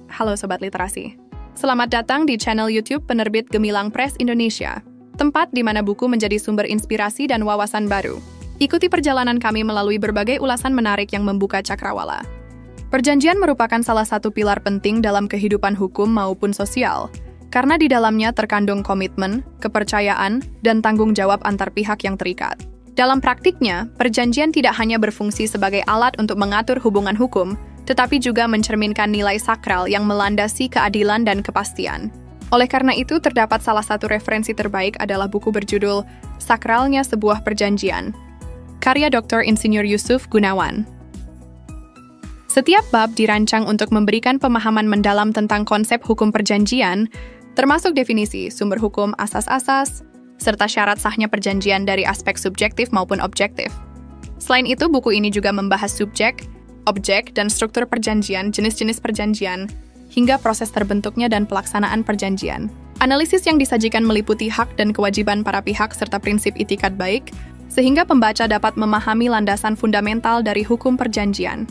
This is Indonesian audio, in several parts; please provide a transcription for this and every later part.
Halo Sobat Literasi. Selamat datang di channel YouTube penerbit Gemilang Press Indonesia, tempat di mana buku menjadi sumber inspirasi dan wawasan baru. Ikuti perjalanan kami melalui berbagai ulasan menarik yang membuka cakrawala. Perjanjian merupakan salah satu pilar penting dalam kehidupan hukum maupun sosial, karena di dalamnya terkandung komitmen, kepercayaan, dan tanggung jawab antar pihak yang terikat. Dalam praktiknya, perjanjian tidak hanya berfungsi sebagai alat untuk mengatur hubungan hukum, tetapi juga mencerminkan nilai sakral yang melandasi keadilan dan kepastian. Oleh karena itu, terdapat salah satu referensi terbaik adalah buku berjudul Sakralnya Sebuah Perjanjian, karya Dr. Insinyur Yusuf Gunawan. Setiap bab dirancang untuk memberikan pemahaman mendalam tentang konsep hukum perjanjian, termasuk definisi, sumber hukum, asas-asas, serta syarat sahnya perjanjian dari aspek subjektif maupun objektif. Selain itu, buku ini juga membahas subjek, objek, dan struktur perjanjian, jenis-jenis perjanjian, hingga proses terbentuknya dan pelaksanaan perjanjian. Analisis yang disajikan meliputi hak dan kewajiban para pihak serta prinsip itikat baik, sehingga pembaca dapat memahami landasan fundamental dari hukum perjanjian.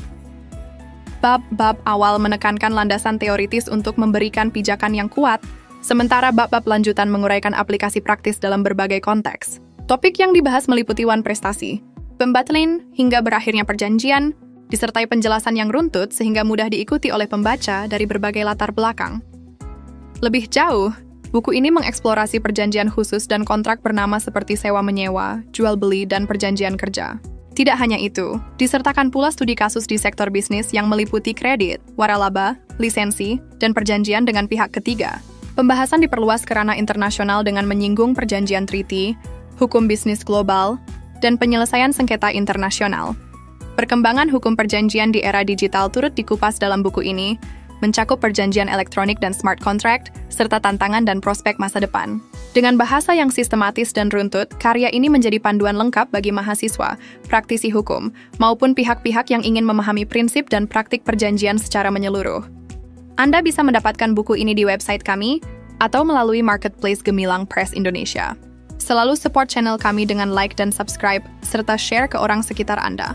Bab-bab awal menekankan landasan teoritis untuk memberikan pijakan yang kuat, sementara bab-bab lanjutan menguraikan aplikasi praktis dalam berbagai konteks. Topik yang dibahas meliputi prestasi, pembatalan, hingga berakhirnya perjanjian, disertai penjelasan yang runtut sehingga mudah diikuti oleh pembaca dari berbagai latar belakang. Lebih jauh, buku ini mengeksplorasi perjanjian khusus dan kontrak bernama seperti sewa-menyewa, jual-beli, dan perjanjian kerja. Tidak hanya itu, disertakan pula studi kasus di sektor bisnis yang meliputi kredit, waralaba, lisensi, dan perjanjian dengan pihak ketiga. Pembahasan diperluas ke ranah internasional dengan menyinggung perjanjian treaty, hukum bisnis global, dan penyelesaian sengketa internasional. Perkembangan hukum perjanjian di era digital turut dikupas dalam buku ini, mencakup perjanjian elektronik dan smart contract, serta tantangan dan prospek masa depan. Dengan bahasa yang sistematis dan runtut, karya ini menjadi panduan lengkap bagi mahasiswa, praktisi hukum, maupun pihak-pihak yang ingin memahami prinsip dan praktik perjanjian secara menyeluruh. Anda bisa mendapatkan buku ini di website kami, atau melalui marketplace Gemilang Press Indonesia. Selalu support channel kami dengan like dan subscribe, serta share ke orang sekitar Anda.